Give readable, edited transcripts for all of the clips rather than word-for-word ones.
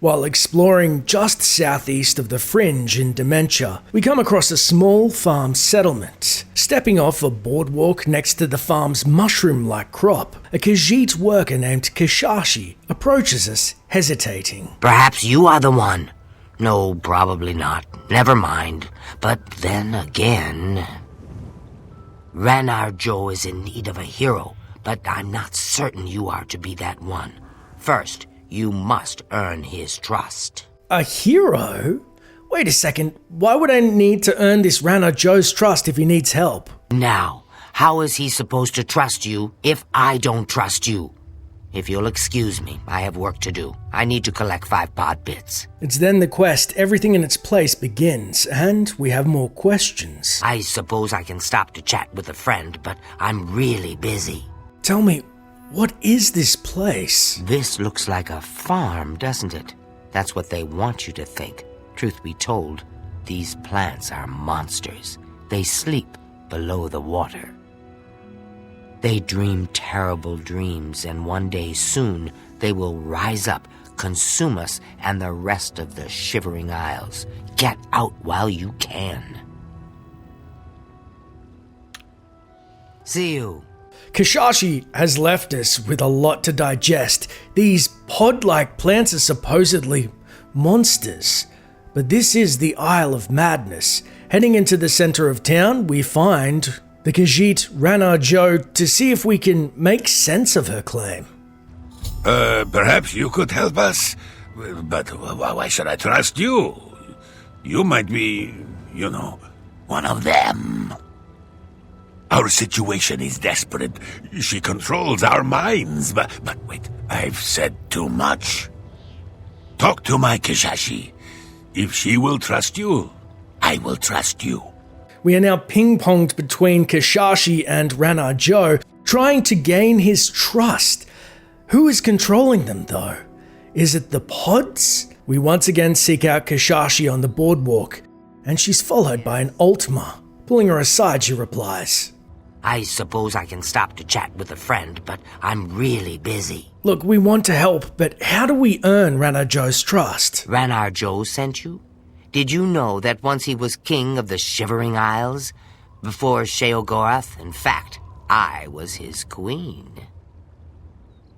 While exploring just southeast of the Fringe in Dementia, we come across a small farm settlement. Stepping off a boardwalk next to the farm's mushroom-like crop, a Khajiit worker named Kishashi approaches us, hesitating. Perhaps you are the one. No, probably not. Never mind. But then again... Ranar Joe is in need of a hero, but I'm not certain you are to be that one. First, you must earn his trust. A hero? Wait a second, why would I need to earn this Ranar Joe's trust if he needs help? Now, how is he supposed to trust you if I don't trust you? If you'll excuse me, I have work to do. I need to collect 5 pod bits. It's then the quest, everything in its place begins, and we have more questions. I suppose I can stop to chat with a friend, but I'm really busy. Tell me, what is this place? This looks like a farm, doesn't it? That's what they want you to think. Truth be told, these plants are monsters. They sleep below the water. They dream terrible dreams, and one day soon they will rise up, consume us and the rest of the Shivering Isles. Get out while you can. See you. Kishashi has left us with a lot to digest. These pod-like plants are supposedly monsters. But this is the Isle of Madness. Heading into the center of town, we find the Khajiit Ranar Joe to see if we can make sense of her claim. Perhaps you could help us? But why should I trust you? You might be, one of them. Our situation is desperate. She controls our minds. But wait, I've said too much. Talk to my Kishashi. If she will trust you, I will trust you. We are now ping-ponged between Kishashi and Ranar Joe, trying to gain his trust. Who is controlling them, though? Is it the pods? We once again seek out Kishashi on the boardwalk, and she's followed by an Altma. Pulling her aside, she replies, I suppose I can stop to chat with a friend, but I'm really busy. Look, we want to help, but how do we earn Ranar Joe's trust? Ranar Joe sent you? Did you know that once he was king of the Shivering Isles? Before Sheogorath, in fact, I was his queen.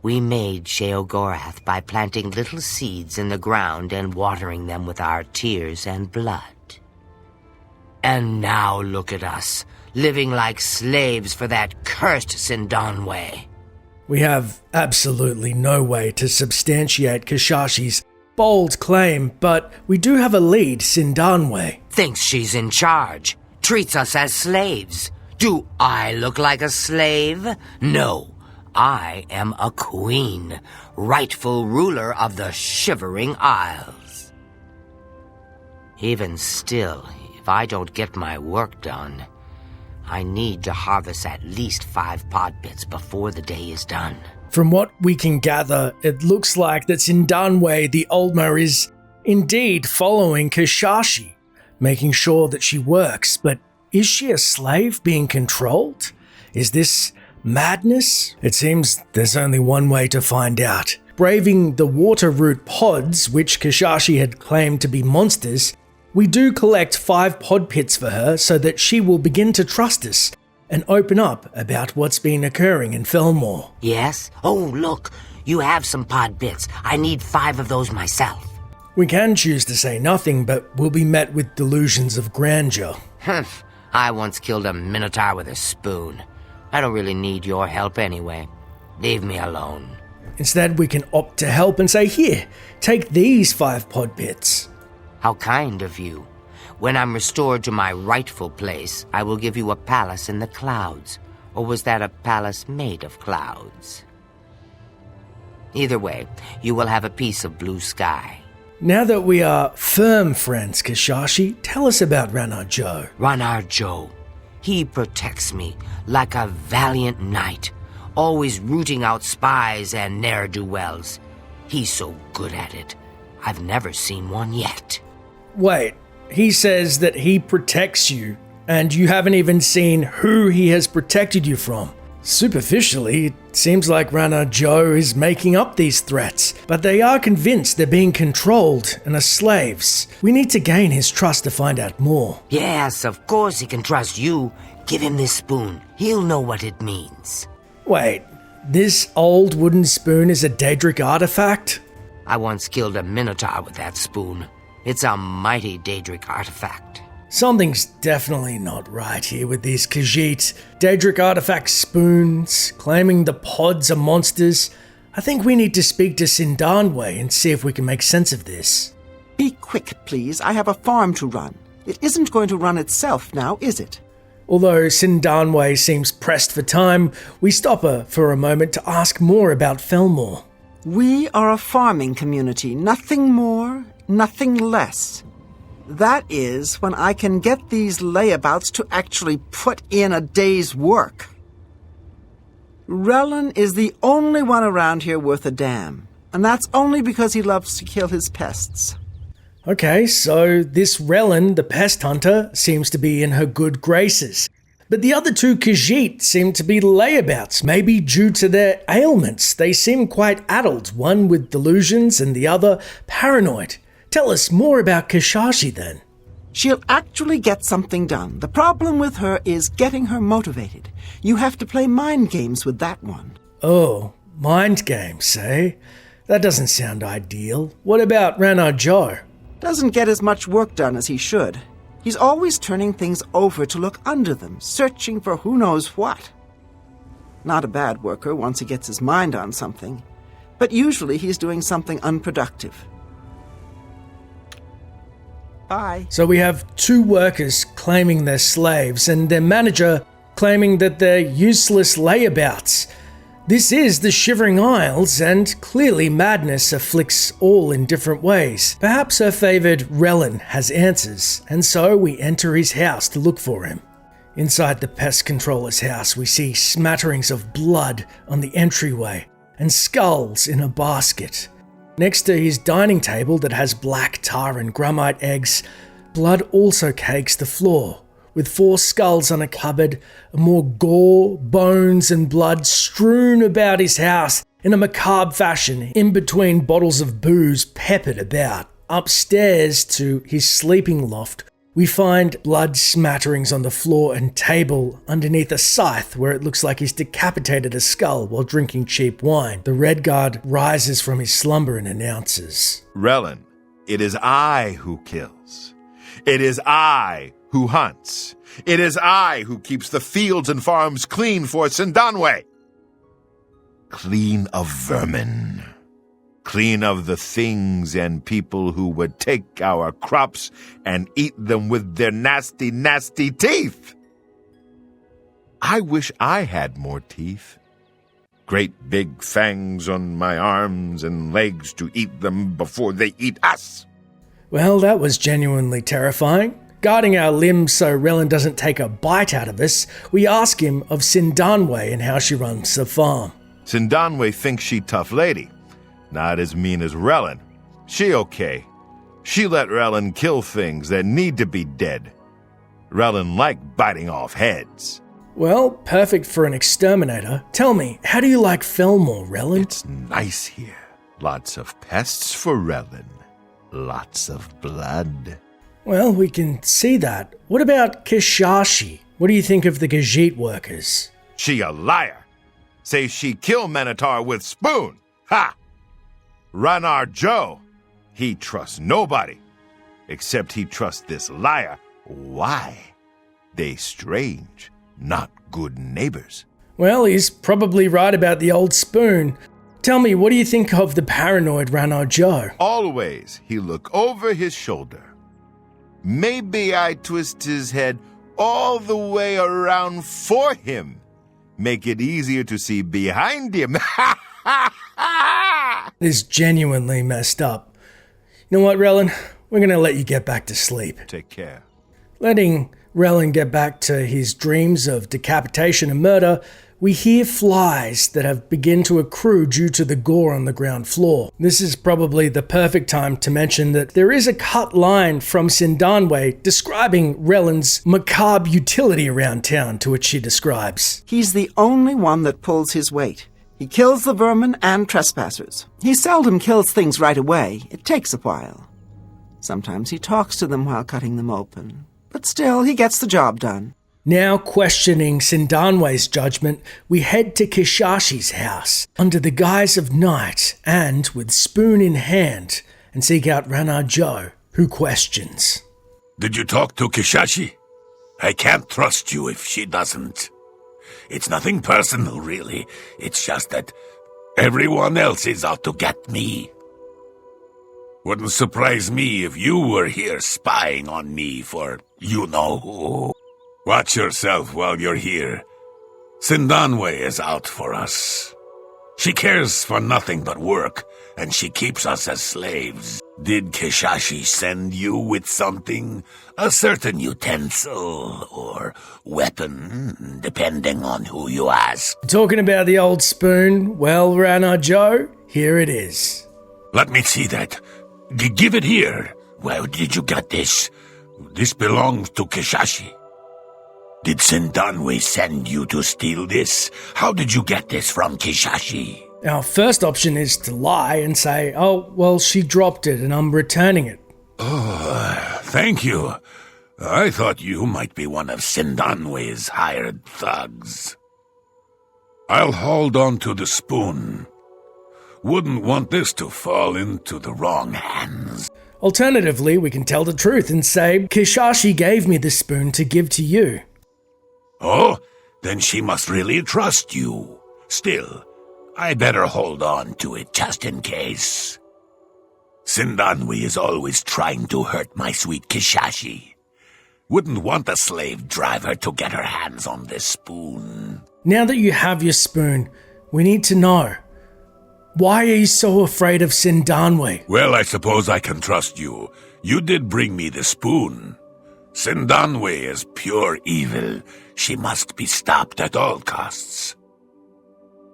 We made Sheogorath by planting little seeds in the ground and watering them with our tears and blood. And now look at us, living like slaves for that cursed Sindanwe. We have absolutely no way to substantiate Kishashi's bold claim, but we do have a lead, Sindanwe. Thinks she's in charge, treats us as slaves. Do I look like a slave? No, I am a queen, rightful ruler of the Shivering Isles. Even still, if I don't get my work done, I need to harvest at least 5 pod bits before the day is done. From what we can gather, it looks like that Sindanwe, the Oldma, is indeed following Kishashi, making sure that she works. But is she a slave being controlled? Is this madness? It seems there's only one way to find out. Braving the water root pods, which Kishashi had claimed to be monsters, we do collect 5 pod pits for her so that she will begin to trust us and open up about what's been occurring in Fellmore. Yes? Oh, look, you have some pod bits. I need 5 of those myself. We can choose to say nothing, but we'll be met with delusions of grandeur. Humph, I once killed a minotaur with a spoon. I don't really need your help anyway. Leave me alone. Instead, we can opt to help and say, here, take these 5 pod pits. How kind of you. When I'm restored to my rightful place, I will give you a palace in the clouds. Or was that a palace made of clouds? Either way, you will have a piece of blue sky. Now that we are firm friends, Kishashi, tell us about Ranar Joe. Ranar Joe. He protects me like a valiant knight, always rooting out spies and ne'er-do-wells. He's so good at it. I've never seen one yet. Wait, he says that he protects you, and you haven't even seen who he has protected you from. Superficially, it seems like Rana Joe is making up these threats, but they are convinced they're being controlled and are slaves. We need to gain his trust to find out more. Yes, of course he can trust you. Give him this spoon. He'll know what it means. Wait, this old wooden spoon is a Daedric artifact? I once killed a minotaur with that spoon. It's a mighty Daedric artifact. Something's definitely not right here with these Khajiit Daedric artifact spoons, claiming the pods are monsters. I think we need to speak to Sindanwe and see if we can make sense of this. Be quick, please. I have a farm to run. It isn't going to run itself now, is it? Although Sindanwe seems pressed for time, we stop her for a moment to ask more about Felmore. We are a farming community, nothing more, nothing less. That is when I can get these layabouts to actually put in a day's work. Relin is the only one around here worth a damn, and that's only because he loves to kill his pests. Okay, so this Relin, the pest hunter, seems to be in her good graces. But the other two Khajiit seem to be layabouts, maybe due to their ailments. They seem quite addled, one with delusions and the other paranoid. Tell us more about Kishashi then. She'll actually get something done. The problem with her is getting her motivated. You have to play mind games with that one. Oh, mind games, eh? That doesn't sound ideal. What about Rana Joe? Doesn't get as much work done as he should. He's always turning things over to look under them, searching for who knows what. Not a bad worker once he gets his mind on something, but usually he's doing something unproductive. Bye. So we have two workers claiming they're slaves and their manager claiming that they're useless layabouts. This is the Shivering Isles, and clearly madness afflicts all in different ways. Perhaps her favoured Relin has answers, and so we enter his house to look for him. Inside the pest controller's house, we see smatterings of blood on the entryway and skulls in a basket. Next to his dining table that has black tar and Grummite eggs, blood also cakes the floor, with 4 skulls on a cupboard, and more gore, bones and blood strewn about his house in a macabre fashion, in between bottles of booze peppered about. Upstairs to his sleeping loft, we find blood smatterings on the floor and table underneath a scythe where it looks like he's decapitated a skull while drinking cheap wine. The Red Guard rises from his slumber and announces, Relin, it is I who kills. It is I who hunts. It is I who keeps the fields and farms clean for Sindanwe. Clean of vermin. Clean of the things and people who would take our crops and eat them with their nasty, nasty teeth. I wish I had more teeth. Great big fangs on my arms and legs to eat them before they eat us. Well, that was genuinely terrifying. Guarding our limbs so Relin doesn't take a bite out of us, we ask him of Sindanwe and how she runs the farm. Sindanwe thinks she tough lady. Not as mean as Relin. She okay. She let Relin kill things that need to be dead. Relin like biting off heads. Well, perfect for an exterminator. Tell me, how do you like Felmore, Relin? It's nice here. Lots of pests for Relin. Lots of blood. Well, we can see that. What about Kishashi? What do you think of the Khajiit workers? She a liar. Say she kill Minotaur with spoon. Ha! Rana Joe. He trusts nobody. Except he trusts this liar. Why? They strange, not good neighbors. Well, he's probably right about the old spoon. Tell me, what do you think of the paranoid Rana Joe? Always he look over his shoulder. Maybe I twist his head all the way around for him. Make it easier to see behind him. This is genuinely messed up. You know what, Relin? We're going to let you get back to sleep. Take care. Letting Relin get back to his dreams of decapitation and murder, we hear flies that have begun to accrue due to the gore on the ground floor. This is probably the perfect time to mention that there is a cut line from Sindanwe describing Rellen's macabre utility around town, to which she describes. He's the only one that pulls his weight. He kills the vermin and trespassers. He seldom kills things right away. It takes a while. Sometimes he talks to them while cutting them open. But still, he gets the job done. Now questioning Sindanwe's judgment, we head to Kishashi's house under the guise of night and with spoon in hand and seek out Rana Joe, who questions. Did you talk to Kishashi? I can't trust you if she doesn't. It's nothing personal, really. It's just that everyone else is out to get me. Wouldn't surprise me if you were here spying on me for you-know-who. Watch yourself while you're here. Sindanwe is out for us. She cares for nothing but work, and she keeps us as slaves. Did Kishashi send you with something? A certain utensil or weapon, depending on who you ask. Talking about the old spoon, well, Rana Joe, here it is. Let me see that. Give it here. Where did you get this? This belongs to Kishashi. Did Sindanwe send you to steal this? How did you get this from Kishashi? Our first option is to lie and say, oh, well, she dropped it and I'm returning it. Oh, thank you. I thought you might be one of Sindanwe's hired thugs. I'll hold on to the spoon. Wouldn't want this to fall into the wrong hands. Alternatively, we can tell the truth and say, Kishashi gave me the spoon to give to you. Oh, then she must really trust you. Still, I better hold on to it just in case. Sindanwe is always trying to hurt my sweet Kishashi. Wouldn't want a slave driver to get her hands on this spoon. Now that you have your spoon, we need to know. Why are you so afraid of Sindanwe? Well, I suppose I can trust you. You did bring me the spoon. Sindanwe is pure evil. She must be stopped at all costs.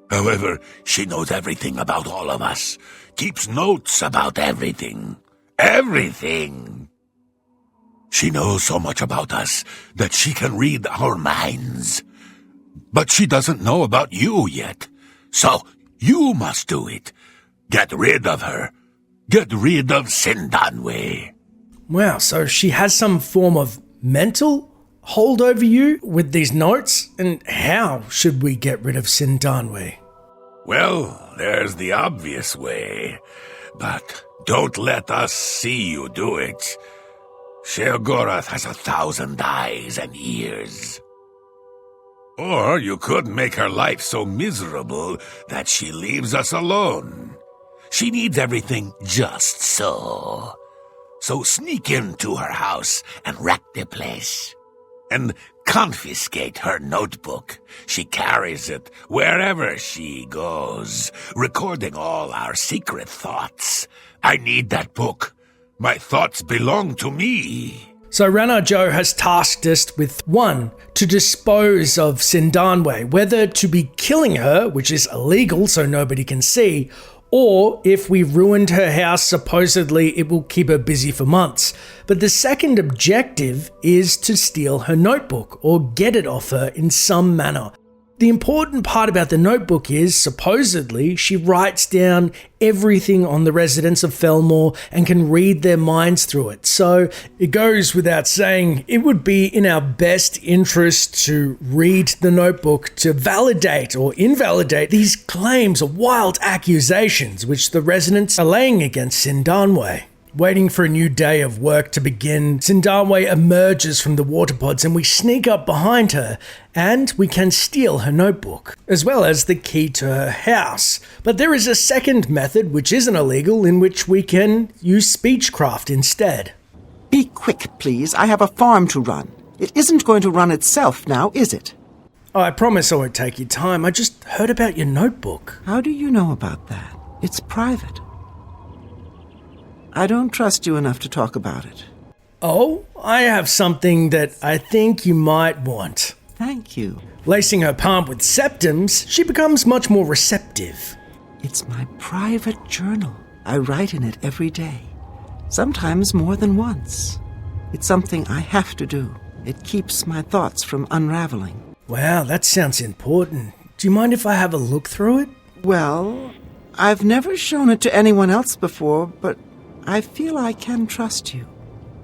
However, she knows everything about all of us. Keeps notes about everything. Everything! She knows so much about us that she can read our minds. But she doesn't know about you yet. So, you must do it. Get rid of her. Get rid of Sindanwe. Wow, so she has some form of mental hold over you with these notes? And how should we get rid of Sindanwe? Well, there's the obvious way. But don't let us see you do it. Sheogorath has 1,000 eyes and ears. Or you could make her life so miserable that she leaves us alone. She needs everything just so. So sneak into her house and wreck the place. And confiscate her notebook. She carries it wherever she goes, recording all our secret thoughts. I need that book. My thoughts belong to me. So Rana Joe has tasked us with 1, to dispose of Sindanwe, whether to be killing her, which is illegal so nobody can see, or if we ruined her house, supposedly it will keep her busy for months. But the second objective is to steal her notebook or get it off her in some manner. The important part about the notebook is, supposedly, she writes down everything on the residents of Felmore and can read their minds through it. So it goes without saying, it would be in our best interest to read the notebook to validate or invalidate these claims or wild accusations which the residents are laying against Sindanwe. Waiting for a new day of work to begin, Sindanwe emerges from the water pods and we sneak up behind her and we can steal her notebook, as well as the key to her house. But there is a second method which isn't illegal in which we can use speechcraft instead. Be quick, please. I have a farm to run. It isn't going to run itself now, is it? Oh, I promise I won't take your time. I just heard about your notebook. How do you know about that? It's private. I don't trust you enough to talk about it. Oh, I have something that I think you might want. Thank you. Lacing her palm with septums, she becomes much more receptive. It's my private journal. I write in it every day, sometimes more than once. It's something I have to do. It keeps my thoughts from unraveling. Wow, that sounds important. Do you mind if I have a look through it? Well, I've never shown it to anyone else before, but I feel I can trust you.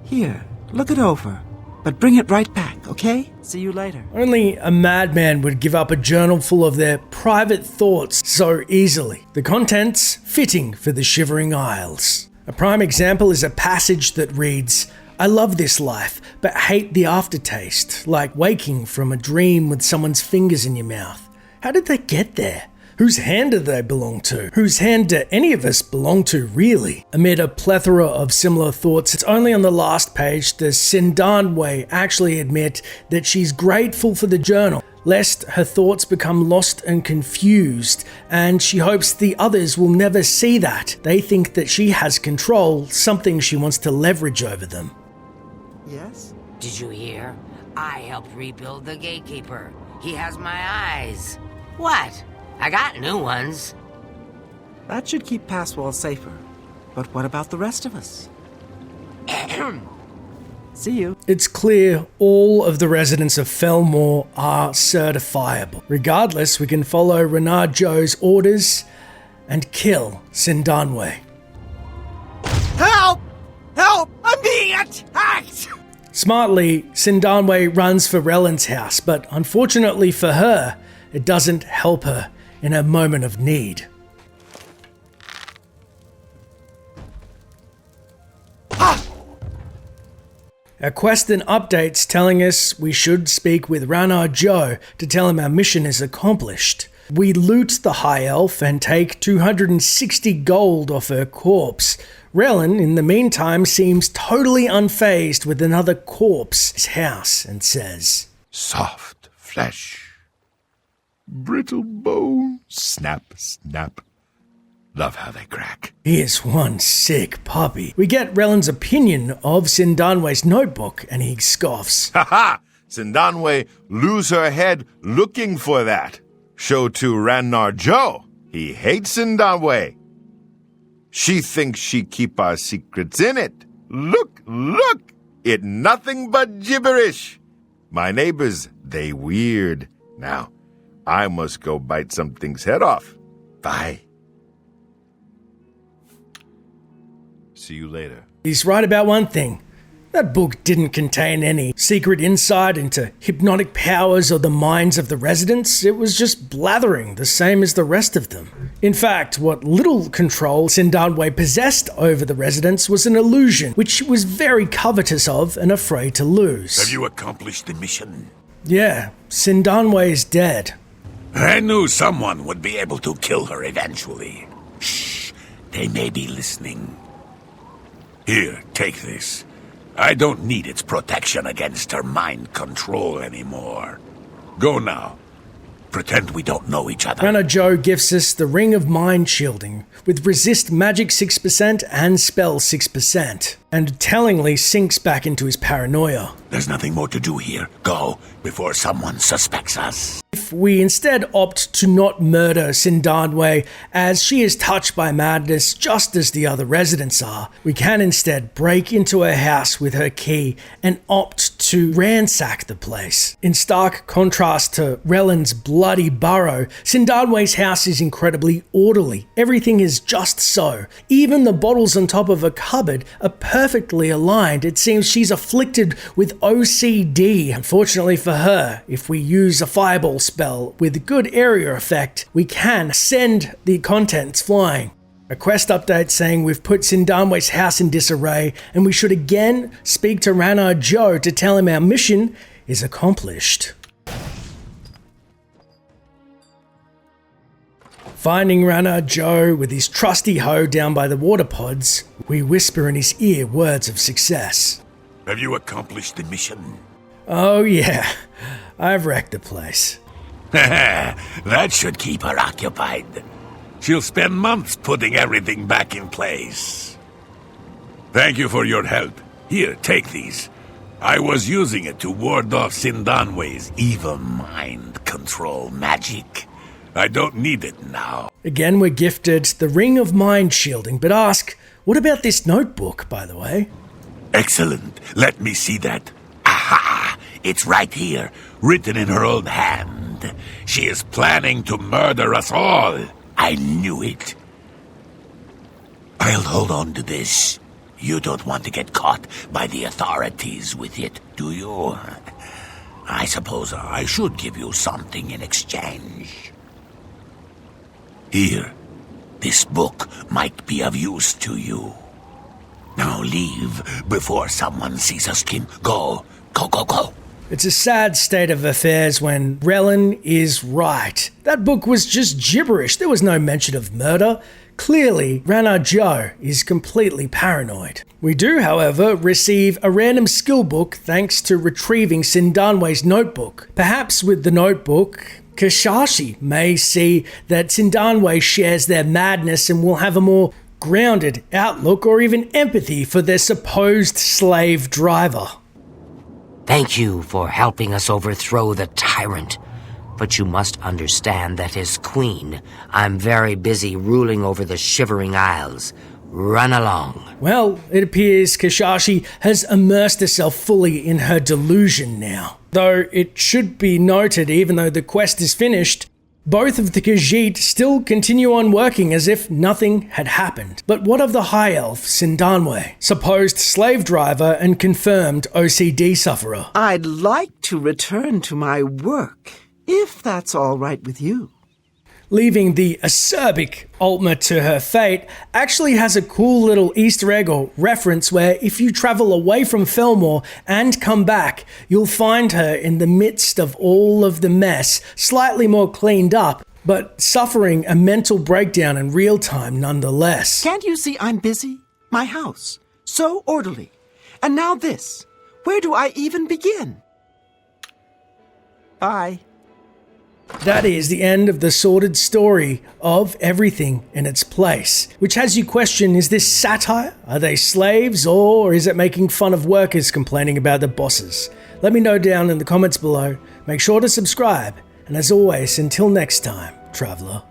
Here, look it over. But bring it right back, okay? See you later. Only a madman would give up a journal full of their private thoughts so easily. The contents fitting for the Shivering Isles. A prime example is a passage that reads, "I love this life, but hate the aftertaste, like waking from a dream with someone's fingers in your mouth." How did they get there? Whose hand do they belong to? Whose hand do any of us belong to, really? Amid a plethora of similar thoughts, it's only on the last page does Sindanwe actually admit that she's grateful for the journal, lest her thoughts become lost and confused, and she hopes the others will never see that. They think that she has control, something she wants to leverage over them. Yes? Did you hear? I helped rebuild the gatekeeper. He has my eyes. What? I got new ones. That should keep Passwall safer. But what about the rest of us? See you. It's clear all of the residents of Felmore are certifiable. Regardless, we can follow Renard Joe's orders and kill Sindanwe. Help! Help! I'm being attacked! Smartly, Sindanwe runs for Rellen's house, but unfortunately for her, it doesn't help her in a moment of need. Our quest then updates telling us we should speak with Ranar Joe to tell him our mission is accomplished. We loot the High Elf and take 260 gold off her corpse. Rellen, in the meantime, seems totally unfazed with another corpse in his house and says, Soft flesh. Brittle bone. Snap, snap. Love how they crack. "He is one sick puppy." We get Rellen's opinion of Sindanwe's notebook and he scoffs. Ha ha! Sindanwe lose her head looking for that. Show to Ranar Joe. He hates Sindanwe. She thinks she keep our secrets in it. Look, look! It nothing but gibberish. My neighbors, they weird. Now, I must go bite something's head off. Bye. See you later. He's right about one thing. That book didn't contain any secret insight into hypnotic powers or the minds of the residents. It was just blathering, the same as the rest of them. In fact, what little control Sindanwe possessed over the residents was an illusion, which she was very covetous of and afraid to lose. Have you accomplished the mission? Yeah, Sindanwe is dead. I knew someone would be able to kill her eventually. Shh, they may be listening. Here, take this. I don't need its protection against her mind control anymore. Go now. Pretend we don't know each other. Ranar Joe gives us the Ring of Mind Shielding, with resist magic 6% and spell 6%, and tellingly sinks back into his paranoia. There's nothing more to do here. Go, before someone suspects us. If we instead opt to not murder Sindanwe, as she is touched by madness just as the other residents are, we can instead break into her house with her key and opt to ransack the place. In stark contrast to Rellen's bloody burrow, Sindanwe's house is incredibly orderly. Everything is just so. Even the bottles on top of a cupboard are perfectly aligned. It seems she's afflicted with OCD. Unfortunately for her, if we use a fireball spell with good area effect, we can send the contents flying. A quest update saying we've put Sindanwe's house in disarray and we should again speak to Ranar Joe to tell him our mission is accomplished. Finding Ranar Joe with his trusty hoe down by the water pods, we whisper in his ear words of success. Have you accomplished the mission? Oh yeah, I've wrecked the place. That should keep her occupied. She'll spend months putting everything back in place. Thank you for your help. Here, take these. I was using it to ward off Sindanwe's evil mind control magic. I don't need it now. Again, we're gifted the Ring of Mind Shielding, but ask, what about this notebook, by the way? Excellent. Let me see that. Aha! It's right here, written in her own hand. She is planning to murder us all. I knew it. I'll hold on to this. You don't want to get caught by the authorities with it, do you? I suppose I should give you something in exchange. Here, this book might be of use to you. Now leave before someone sees us, Kim. Go. Go, go, go. It's a sad state of affairs when Relin is right. That book was just gibberish. There was no mention of murder. Clearly, Rana Joe is completely paranoid. We do, however, receive a random skill book thanks to retrieving Sindanwe's notebook. Perhaps with the notebook, Kashashi may see that Sindanwe shares their madness and will have a more grounded outlook or even empathy for their supposed slave driver. Thank you for helping us overthrow the tyrant. But you must understand that as queen, I'm very busy ruling over the Shivering Isles. Run along. Well, it appears Kashashi has immersed herself fully in her delusion now. Though it should be noted, even though the quest is finished, both of the Khajiit still continue on working as if nothing had happened. But what of the High Elf, Sindanwe, supposed slave driver and confirmed OCD sufferer? I'd like to return to my work, if that's all right with you. Leaving the acerbic Ultima to her fate actually has a cool little Easter egg or reference where if you travel away from Fellmore and come back, you'll find her in the midst of all of the mess, slightly more cleaned up, but suffering a mental breakdown in real time nonetheless. Can't you see I'm busy? My house. So orderly. And now this. Where do I even begin? Bye. That is the end of the sordid story of Everything in Its Place, which has you question, is this satire? Are they slaves, or is it making fun of workers complaining about their bosses? Let me know down in the comments below. Make sure to subscribe, and as always, until next time, traveler.